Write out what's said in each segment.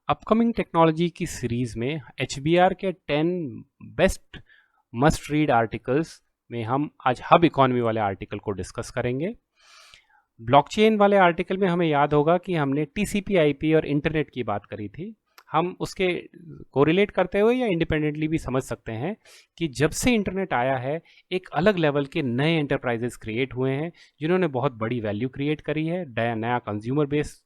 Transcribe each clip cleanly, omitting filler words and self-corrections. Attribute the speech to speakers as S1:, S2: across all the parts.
S1: Upcoming technology की series में HBR के 10 बेस्ट मस्ट रीड आर्टिकल्स में हम आज हब इकोनॉमी वाले आर्टिकल को डिस्कस करेंगे। ब्लॉकचेन वाले आर्टिकल में हमें याद होगा कि हमने TCP IP और इंटरनेट की बात करी थी। हम उसके कोरिलेट करते हुए या इंडिपेंडेंटली भी समझ सकते हैं कि जब से इंटरनेट आया है एक अलग लेवल के नए एंटरप्राइजेस क्रिएट हुए हैं जिन्होंने बहुत बड़ी वैल्यू क्रिएट करी है, नया कंज्यूमर बेस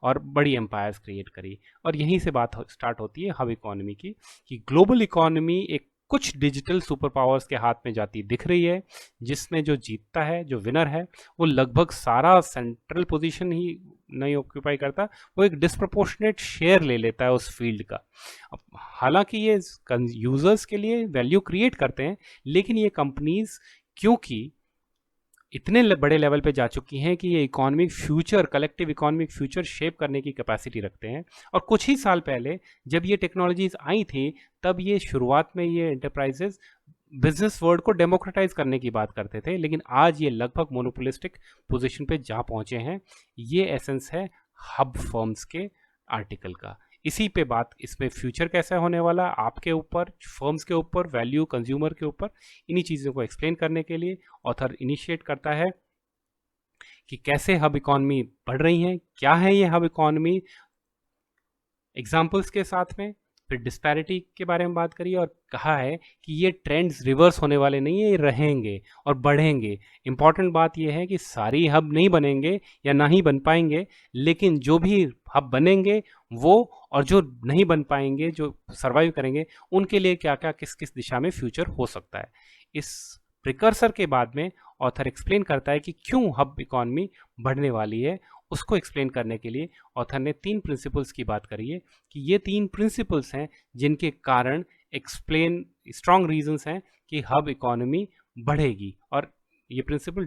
S1: और बड़ी एम्पायर्स क्रिएट करी। और यहीं से बात स्टार्ट होती है हब इकोनॉमी की, कि ग्लोबल इकोनॉमी एक कुछ डिजिटल सुपर पावर्स के हाथ में जाती दिख रही है, जिसमें जो जीतता है, जो विनर है, वो लगभग सारा सेंट्रल पोजीशन ही नहीं ऑक्यूपाई करता, वो एक डिस्प्रपोर्शनेट शेयर ले लेता है उस फील्ड का। हालांकि ये यूजर्स के लिए वैल्यू क्रिएट करते हैं, लेकिन ये कंपनीज क्योंकि इतने बड़े लेवल पे जा चुकी हैं कि ये economic future, collective economic future shape करने की कैपेसिटी रखते हैं। और कुछ ही साल पहले जब ये टेक्नोलॉजीज आई थी, तब ये शुरुआत में ये एंटरप्राइजेस बिजनेस वर्ल्ड को डेमोक्रेटाइज करने की बात करते थे, लेकिन आज ये लगभग मोनोपोलिस्टिक पोजीशन पे जा पहुंचे हैं। ये एसेंस है हब फर्म्स के आर्टिकल का। इसी पे बात, इसमें फ्यूचर कैसा होने वाला, आपके ऊपर, फर्म्स के ऊपर, वैल्यू कंज्यूमर के ऊपर, इन्हीं चीज़ों को एक्सप्लेन करने के लिए ऑथर इनिशिएट करता है कि कैसे हब इकोनॉमी बढ़ रही है, क्या है ये हब इकोनॉमी, एग्जाम्पल्स के साथ में। फिर डिस्पैरिटी के बारे में बात करिए और कहा है कि ये ट्रेंड्स रिवर्स होने वाले नहीं है, ये रहेंगे और बढ़ेंगे। इंपॉर्टेंट बात ये है कि सारी हब नहीं बनेंगे या ना ही बन पाएंगे, लेकिन जो भी हब बनेंगे वो, और जो नहीं बन पाएंगे, जो सर्वाइव करेंगे, उनके लिए क्या क्या किस किस दिशा में फ्यूचर हो सकता है। इस प्रिकर्सर के बाद में ऑथर एक्सप्लेन करता है कि क्यों हब इकोनॉमी बढ़ने वाली है। उसको एक्सप्लेन करने के लिए ऑथर ने 3 प्रिंसिपल्स की बात करी है कि ये 3 प्रिंसिपल्स हैं जिनके कारण एक्सप्लेन स्ट्रॉन्ग रीजंस हैं कि हब इकोनॉमी बढ़ेगी। और ये प्रिंसिपल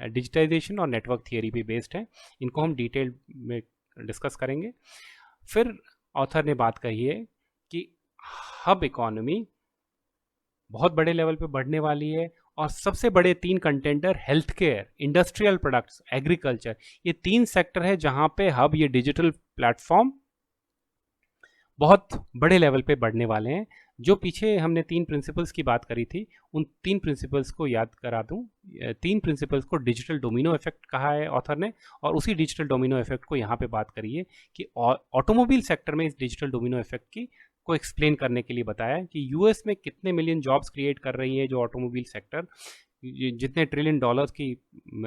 S1: डिजिटाइजेशन और नेटवर्क थियरी पे बेस्ड है। इनको हम डिटेल में डिस्कस करेंगे। फिर ऑथर ने बात कही है कि हब इकोनॉमी बहुत बड़े लेवल पे बढ़ने वाली है और सबसे बड़े 3 contender health care, industrial products, agriculture, ये 3 सेक्टर है जहां पे हब, ये डिजिटल प्लेटफॉर्म बहुत बड़े लेवल पे बढ़ने वाले हैं। जो पीछे हमने 3 प्रिंसिपल्स की बात करी थी, उन 3 प्रिंसिपल्स को याद करा दूं। 3 प्रिंसिपल्स को डिजिटल डोमिनो इफेक्ट कहा है ऑथर ने, और उसी डिजिटल डोमिनो इफेक्ट को यहाँ पे बात करी है कि ऑटोमोबाइल सेक्टर में इस डिजिटल डोमिनो इफेक्ट की को एक्सप्लेन करने के लिए बताया कि यूएस में कितने मिलियन जॉब्स क्रिएट कर रही है जो ऑटोमोबाइल सेक्टर, जितने ट्रिलियन डॉलर्स की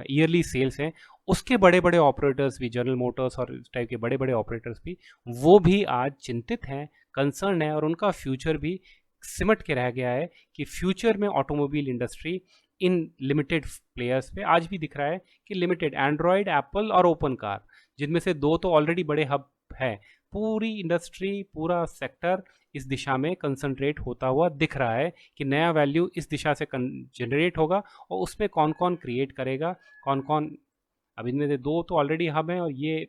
S1: ईयरली सेल्स हैं, उसके बड़े बड़े ऑपरेटर्स भी, जनरल मोटर्स और इस टाइप के बड़े बड़े ऑपरेटर्स भी, वो भी आज चिंतित हैं, कंसर्न है, और उनका फ्यूचर भी सिमट के रह गया है कि फ्यूचर में automobile industry in limited players पे आज भी दिख रहा है कि लिमिटेड, एंड्रॉयड, एप्पल और ओपन कार, जिनमें से 2 तो ऑलरेडी बड़े हब है। पूरी इंडस्ट्री, पूरा सेक्टर इस दिशा में कंसंट्रेट होता हुआ दिख रहा है कि नया वैल्यू इस दिशा से जनरेट होगा, और उसमें कौन कौन क्रिएट करेगा, कौन कौन। अब इनमें से 2 तो ऑलरेडी हब हैं, और ये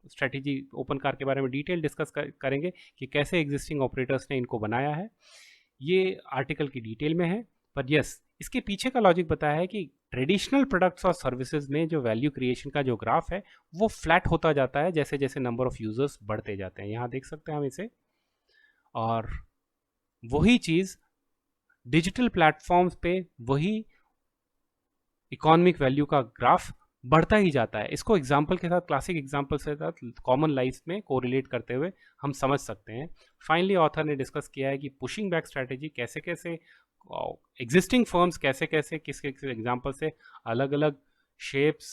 S1: स्ट्रेटेजी ओपन कार के बारे में डिटेल डिस्कस करेंगे कि कैसे एग्जिस्टिंग ऑपरेटर्स ने इनको बनाया है। ये आर्टिकल की डिटेल में है, पर यस, इसके पीछे का लॉजिक बताया है कि ट्रेडिशनल प्रोडक्ट्स और सर्विसेज में जो वैल्यू क्रिएशन का जो ग्राफ है वो फ्लैट होता जाता है जैसे जैसे नंबर ऑफ यूजर्स बढ़ते जाते हैं। यहाँ देख सकते हैं हम इसे। और वही चीज़ डिजिटल प्लेटफॉर्म्स पे, वही इकोनॉमिक वैल्यू का ग्राफ बढ़ता ही जाता है। इसको एग्जाम्पल के साथ, क्लासिक एग्जाम्पल के साथ कॉमन लाइफ में कोरिलेट करते हुए हम समझ सकते हैं। फाइनली ऑथर ने डिस्कस किया है कि पुशिंग बैक स्ट्रैटेजी कैसे कैसे एग्जिस्टिंग फर्म्स कैसे कैसे किस किस एग्जाम्पल से अलग अलग शेप्स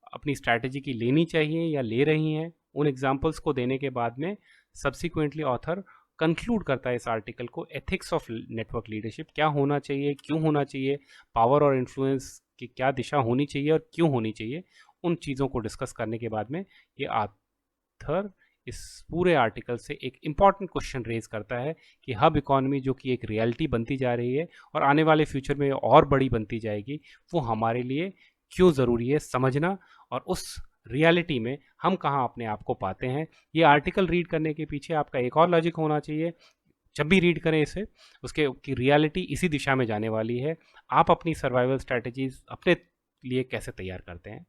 S1: अपनी स्ट्रैटेजी की लेनी चाहिए या ले रही हैं। उन एग्जाम्पल्स को देने के बाद में सब्सिक्वेंटली ऑथर कंक्लूड करता है इस आर्टिकल को, एथिक्स ऑफ नेटवर्क लीडरशिप, क्या होना चाहिए, क्यों होना चाहिए, पावर और इन्फ्लुएंस की क्या दिशा होनी चाहिए और क्यों होनी चाहिए। उन चीज़ों को डिस्कस करने के बाद में ये आथर इस पूरे आर्टिकल से एक इम्पॉर्टेंट क्वेश्चन रेज करता है कि हब इकोनॉमी जो कि एक रियलिटी बनती जा रही है और आने वाले फ्यूचर में और बड़ी बनती जाएगी, वो हमारे लिए क्यों ज़रूरी है समझना, और उस रियलिटी में हम कहाँ अपने आप को पाते हैं। ये आर्टिकल रीड करने के पीछे आपका एक और लॉजिक होना चाहिए, जब भी रीड करें इसे, उसके की रियलिटी इसी दिशा में जाने वाली है। आप अपनी सर्वाइवल स्ट्रैटेजीज अपने लिए कैसे तैयार करते हैं।